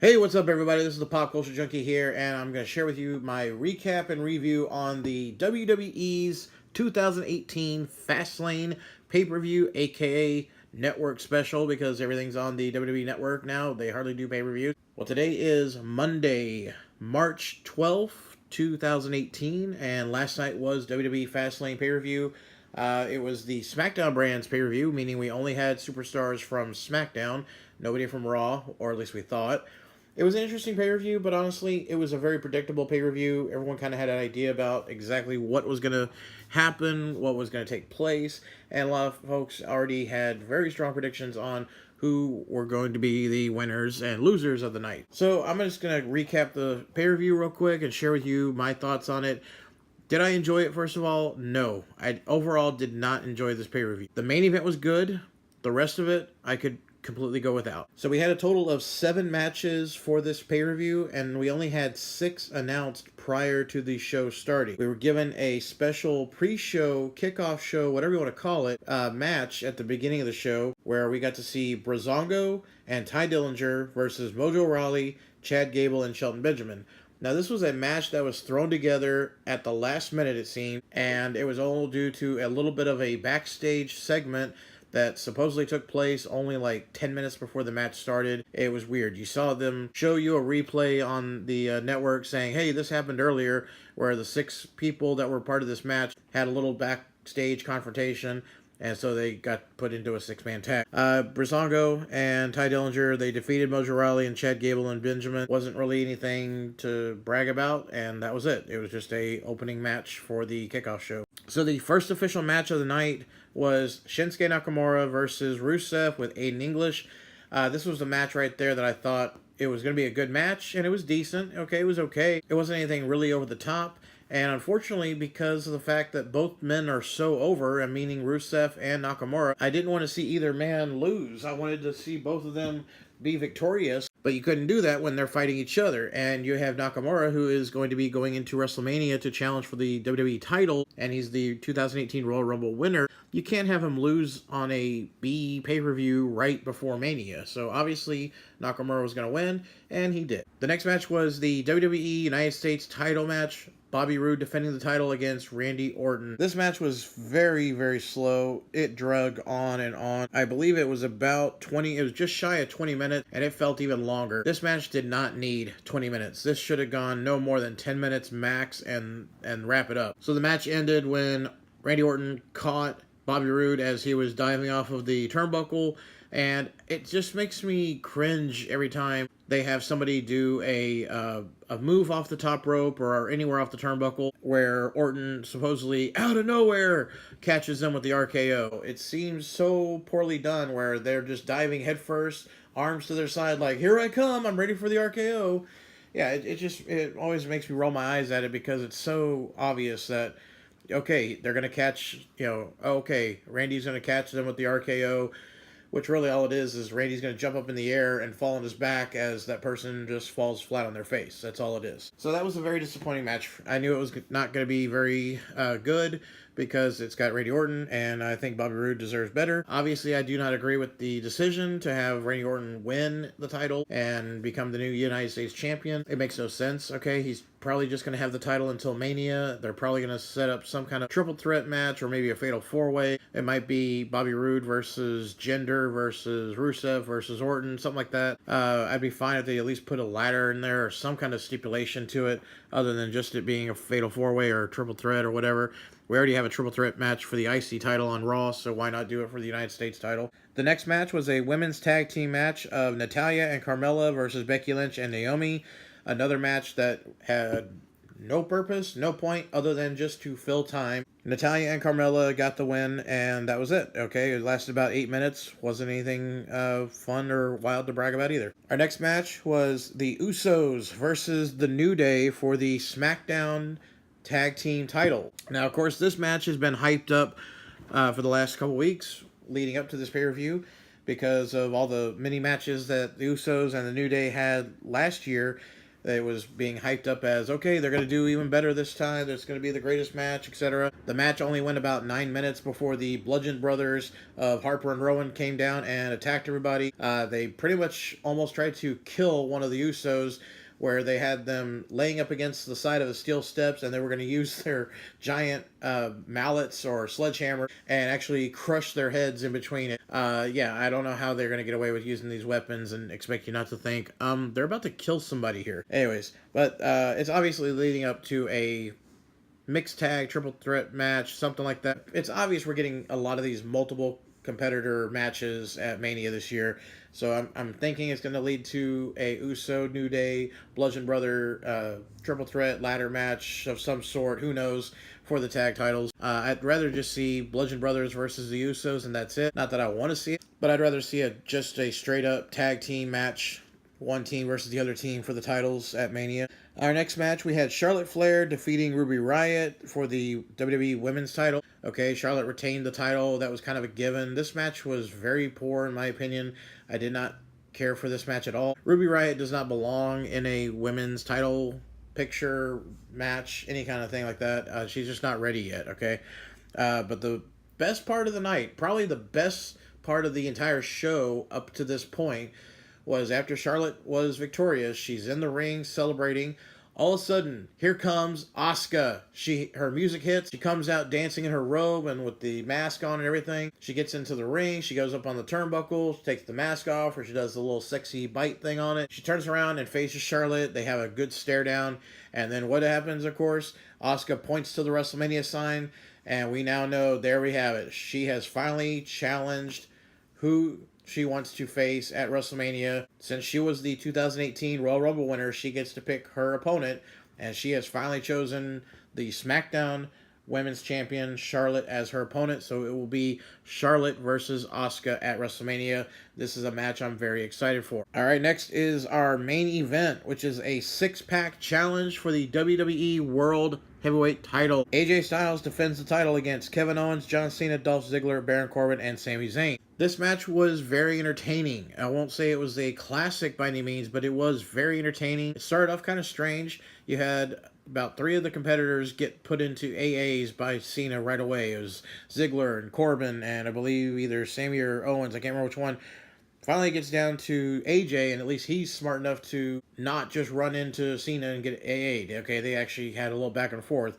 Hey, what's up, everybody? This is the Pop Culture Junkie here, and I'm going to share with you my recap and review on the WWE's 2018 Fastlane pay-per-view, aka Network Special, because everything's on the WWE Network now. They hardly do pay-per-views. Well, today is Monday, March 12th, 2018, and last night was WWE Fastlane pay-per-view. It was the Smackdown brand's pay-per-view, meaning we only had superstars from Smackdown, nobody from Raw, or at least we thought. It was an interesting pay-per-view, but honestly, it was a very predictable pay-per-view. Everyone kind of had an idea about exactly what was going to happen, what was going to take place, and a lot of folks already had very strong predictions on who were going to be the winners and losers of the night. So I'm just going to recap the pay-per-view real quick and share with you my thoughts on it. Did I enjoy it, first of all? No. I overall did not enjoy this pay-per-view. The main event was good. The rest of it, I could completely go without. So we had a total of 7 matches for this pay-per-view, and we only had 6 announced prior to the show starting. We were given a special pre-show, kickoff show, whatever you want to call it, match at the beginning of the show where we got to see Breezango and Ty Dillinger versus Mojo Rawley, Chad Gable, and Shelton Benjamin. Now, this was a match that was thrown together at the last minute, it seemed, and it was all due to a little bit of a backstage segment that supposedly took place only like 10 minutes before the match started. It was weird. You saw them show you a replay on the network saying, hey, this happened earlier, where the 6 people that were part of this match had a little backstage confrontation, and so they got put into a 6-man tag. Breezango and Ty Dillinger, they defeated Mojo Rawley and Chad Gable and Benjamin. Wasn't really anything to brag about, and that was it. It was just a opening match for the kickoff show. So the first official match of the night was Schinsky Nakamura versus Rusev with Aiden English. This was the match right there that I thought it was going to be a good match, and it was decent. Okay, it was okay. It wasn't anything really over the top. And unfortunately, because of the fact that both men are so over, and meaning Rusev and Nakamura, I didn't want to see either man lose. I wanted to see both of them be victorious, but you couldn't do that when they're fighting each other. And you have Nakamura, who is going to be going into WrestleMania to challenge for the WWE title, and he's the 2018 Royal Rumble winner. You can't have him lose on a B pay-per-view right before Mania. So obviously, Nakamura was going to win, and he did. The next match was the WWE United States title match. Bobby Roode defending the title against Randy Orton. This match was very, very slow. It drug on and on. I believe it was about 20, it was just shy of 20 minutes, and it felt even longer. This match did not need 20 minutes. This should have gone no more than 10 minutes max and wrap it up. So the match ended when Randy Orton caught Bobby Roode as he was diving off of the turnbuckle, and it just makes me cringe every time they have somebody do a move off the top rope or anywhere off the turnbuckle where Orton supposedly out of nowhere catches them with the RKO. It seems so poorly done where they're just diving headfirst, arms to their side like, here I come, I'm ready for the RKO. Yeah, it always makes me roll my eyes at it because it's so obvious that, okay, they're going to catch, okay, Randy's going to catch them with the RKO, which really all it is Randy's going to jump up in the air and fall on his back as that person just falls flat on their face. That's all it is. So that was a very disappointing match. I knew it was not going to be very good because it's got Randy Orton, and I think Bobby Roode deserves better. Obviously, I do not agree with the decision to have Randy Orton win the title and become the new United States champion. It makes no sense, okay? He's probably just going to have the title until Mania. They're probably going to set up some kind of triple threat match or maybe a fatal 4-way. It might be Bobby Roode versus Jinder versus Rusev versus Orton, something like that. I'd be fine if they at least put a ladder in there or some kind of stipulation to it other than just it being a fatal 4-way or a triple threat or whatever. We already have a triple threat match for the IC title on Raw, so why not do it for the United States title? The next match was a women's tag team match of Natalya and Carmella versus Becky Lynch and Naomi. Another match that had no purpose, no point, other than just to fill time. Natalya and Carmella got the win, and that was it. Okay, it lasted about 8 minutes. Wasn't anything fun or wild to brag about either. Our next match was the Usos versus the New Day for the Smackdown tag team title. Now, of course, this match has been hyped up for the last couple weeks leading up to this pay-per-view because of all the mini matches that the Usos and the New Day had last year. It was being hyped up as, okay, they're going to do even better this time. It's going to be the greatest match, etc. The match only went about 9 minutes before the Bludgeon Brothers of Harper and Rowan came down and attacked everybody. They pretty much almost tried to kill one of the Usos, where they had them laying up against the side of the steel steps, and they were going to use their giant mallets or sledgehammer and actually crush their heads in between it. Yeah, I don't know how they're going to get away with using these weapons and expect you not to think, they're about to kill somebody here. Anyways, but it's obviously leading up to a mixed tag triple threat match, something like that. It's obvious we're getting a lot of these multiple competitor matches at Mania this year. So I'm thinking it's going to lead to a Uso, New Day, Bludgeon Brother triple threat ladder match of some sort. Who knows, for the tag titles. I'd rather just see Bludgeon Brothers versus the Usos, and that's it. Not that I want to see it, but I'd rather see just a straight up tag team match. One team versus the other team for the titles at Mania. Our next match, we had Charlotte Flair defeating Ruby Riott for the WWE Women's title. Okay, Charlotte retained the title. That was kind of a given. This match was very poor, in my opinion. I did not care for this match at all. Ruby Riott does not belong in a women's title picture match, any kind of thing like that. She's just not ready yet, okay? But the best part of the night, probably the best part of the entire show up to this point, was after Charlotte was victorious, she's in the ring celebrating. All of a sudden, here comes Asuka. Her music hits. She comes out dancing in her robe and with the mask on and everything. She gets into the ring. She goes up on the turnbuckle. She takes the mask off, or she does the little sexy bite thing on it. She turns around and faces Charlotte. They have a good stare down. And then what happens, of course? Asuka points to the WrestleMania sign. And we now know, there we have it. She has finally challenged who she wants to face at WrestleMania. Since she was the 2018 Royal Rumble winner, she gets to pick her opponent, and she has finally chosen the Smackdown Women's Champion, Charlotte, as her opponent. So it will be Charlotte versus Asuka at WrestleMania. This is a match I'm very excited for. All right, next is our main event, which is a six-pack challenge for the WWE World Heavyweight title. AJ Styles defends the title against Kevin Owens, John Cena, Dolph Ziggler, Baron Corbin, and Sami Zayn. This match was very entertaining. I won't say it was a classic by any means, but it was very entertaining. It started off kind of strange. You had about 3 of the competitors get put into AAs by Cena right away. It was Ziggler and Corbin, and I believe either Sami or Owens. I can't remember which one. Finally it gets down to AJ, and at least he's smart enough to not just run into Cena and get AA'd. Okay, they actually had a little back and forth.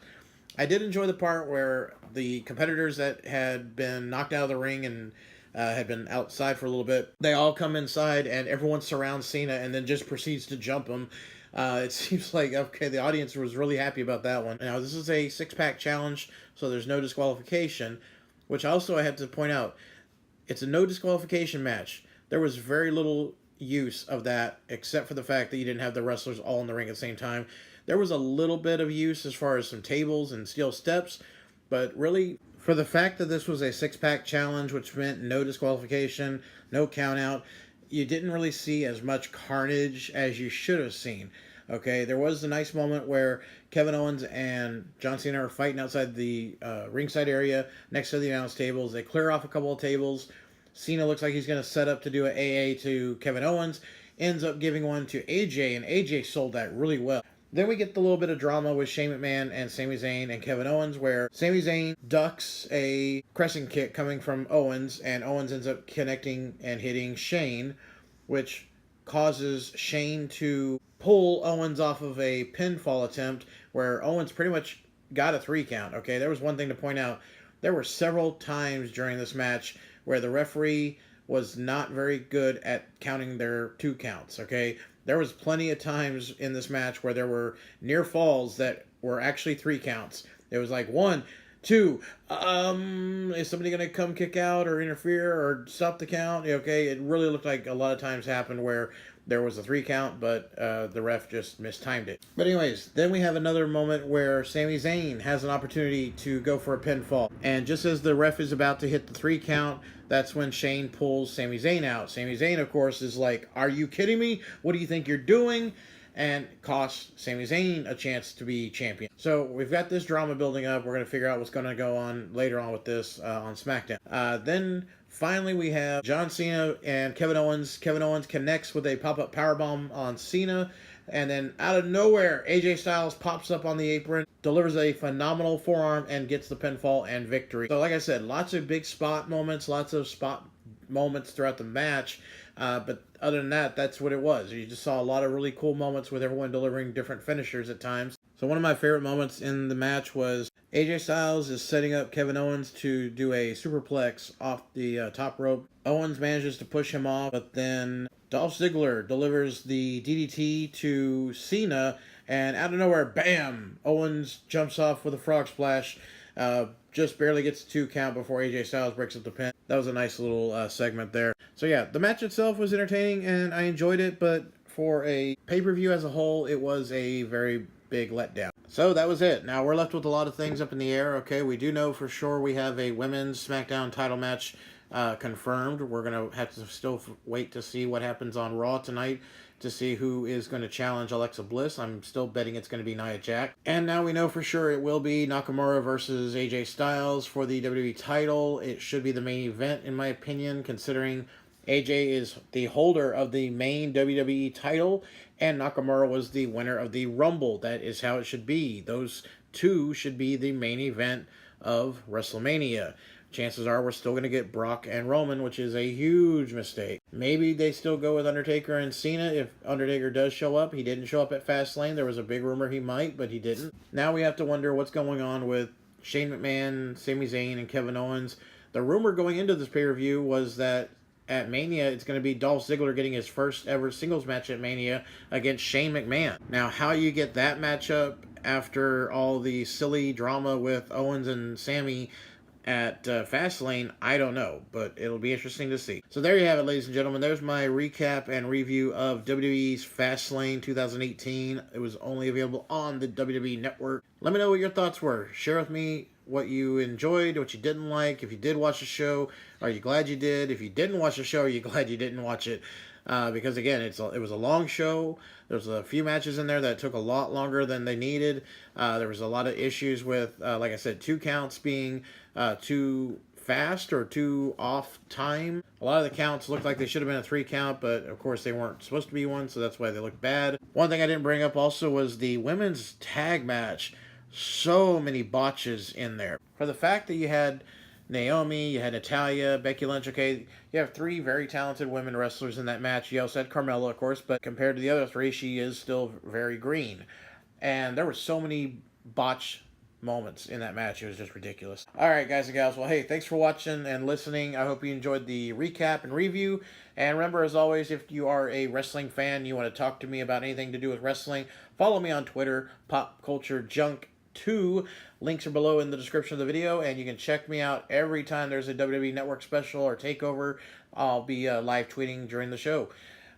I did enjoy the part where the competitors that had been knocked out of the ring and had been outside for a little bit, they all come inside and everyone surrounds Cena and then just proceeds to jump him. It seems like, okay, the audience was really happy about that one. Now, this is a six-pack challenge, so there's no disqualification, which also I have to point out, it's a no disqualification match. There was very little use of that, except for the fact that you didn't have the wrestlers all in the ring at the same time. There was a little bit of use as far as some tables and steel steps, but really, for the fact that this was a six-pack challenge, which meant no disqualification, no count-out, you didn't really see as much carnage as you should have seen. Okay, there was a nice moment where Kevin Owens and John Cena are fighting outside the ringside area next to the announce tables. They clear off a couple of tables. Cena looks like he's going to set up to do an AA to Kevin Owens. Ends up giving one to AJ, and AJ sold that really well. Then we get the little bit of drama with Shane McMahon and Sami Zayn and Kevin Owens, where Sami Zayn ducks a crescent kick coming from Owens, and Owens ends up connecting and hitting Shane, which causes Shane to pull Owens off of a pinfall attempt, where Owens pretty much got a 3 count. Okay, there was one thing to point out. There were several times during this match where the referee was not very good at counting their 2 counts, okay? There was plenty of times in this match where there were near falls that were actually 3 counts. It was like 1, 2, is somebody going to come kick out or interfere or stop the count? Okay, it really looked like a lot of times happened where there was a 3 count, but the ref just mistimed it. But anyways, then we have another moment where Sami Zayn has an opportunity to go for a pinfall. And just as the ref is about to hit the 3 count, that's when Shane pulls Sami Zayn out. Sami Zayn, of course, is like, "Are you kidding me? What do you think you're doing?" And costs Sami Zayn a chance to be champion. So we've got this drama building up. We're going to figure out what's going to go on later on with this on SmackDown. Then Finally, we have John Cena and Kevin Owens. Kevin Owens connects with a pop-up powerbomb on Cena. And then out of nowhere, AJ Styles pops up on the apron, delivers a phenomenal forearm, and gets the pinfall and victory. So like I said, lots of big spot moments, lots of spot moments throughout the match. But other than that, that's what it was. You just saw a lot of really cool moments with everyone delivering different finishers at times. So one of my favorite moments in the match was AJ Styles is setting up Kevin Owens to do a superplex off the top rope. Owens manages to push him off, but then Dolph Ziggler delivers the DDT to Cena, and out of nowhere, bam! Owens jumps off with a frog splash. Just barely gets a 2 count before AJ Styles breaks up the pin. That was a nice little segment there. So yeah, the match itself was entertaining, and I enjoyed it, but for a pay-per-view as a whole, it was a very big letdown. So that was it. Now we're left with a lot of things up in the air. Okay, we do know for sure we have a women's Smackdown title match confirmed. We're going to have to still wait to see what happens on Raw tonight to see who is going to challenge Alexa Bliss. I'm still betting it's going to be Nia Jax. And now we know for sure it will be Nakamura versus AJ Styles for the WWE title. It should be the main event in my opinion, considering AJ is the holder of the main WWE title and Nakamura was the winner of the Rumble. That is how it should be. Those two should be the main event of WrestleMania. Chances are we're still going to get Brock and Roman, which is a huge mistake. Maybe they still go with Undertaker and Cena if Undertaker does show up. He didn't show up at Fastlane. There was a big rumor he might, but he didn't. Now we have to wonder what's going on with Shane McMahon, Sami Zayn, and Kevin Owens. The rumor going into this pay-per-view was that at Mania, it's going to be Dolph Ziggler getting his first ever singles match at Mania against Shane McMahon. Now, how you get that matchup after all the silly drama with Owens and Sami at Fastlane, I don't know, but it'll be interesting to see. So there you have it, ladies and gentlemen. There's my recap and review of WWE's Fastlane 2018. It was only available on the WWE Network. Let me know what your thoughts were. Share with me what you enjoyed, what you didn't like. If you did watch the show, are you glad you did? If you didn't watch the show, are you glad you didn't watch it? Because again, it was a long show. There's a few matches in there that took a lot longer than they needed. There was a lot of issues with, like I said, 2 counts being too fast or too off time. A lot of the counts looked like they should have been a 3 count, but of course they weren't supposed to be one, so that's why they looked bad. One thing I didn't bring up also was the women's tag match. So many botches in there. For the fact that you had Naomi, you had Natalya, Becky Lynch, okay, you have 3 very talented women wrestlers in that match. You also had Carmella, of course, but compared to the other 3, she is still very green. And there were so many botch moments in that match. It was just ridiculous. Alright, guys and gals, well, hey, thanks for watching and listening. I hope you enjoyed the recap and review. And remember, as always, if you are a wrestling fan, you want to talk to me about anything to do with wrestling, follow me on Twitter, Pop Culture Junk 2. Links are below in the description of the video, and you can check me out every time there's a WWE Network special or takeover. I'll be live tweeting during the show.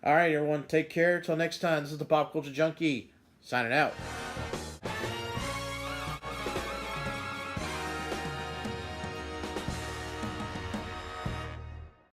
Alright, everyone, take care. Till next time, this is the Pop Culture Junkie, signing out.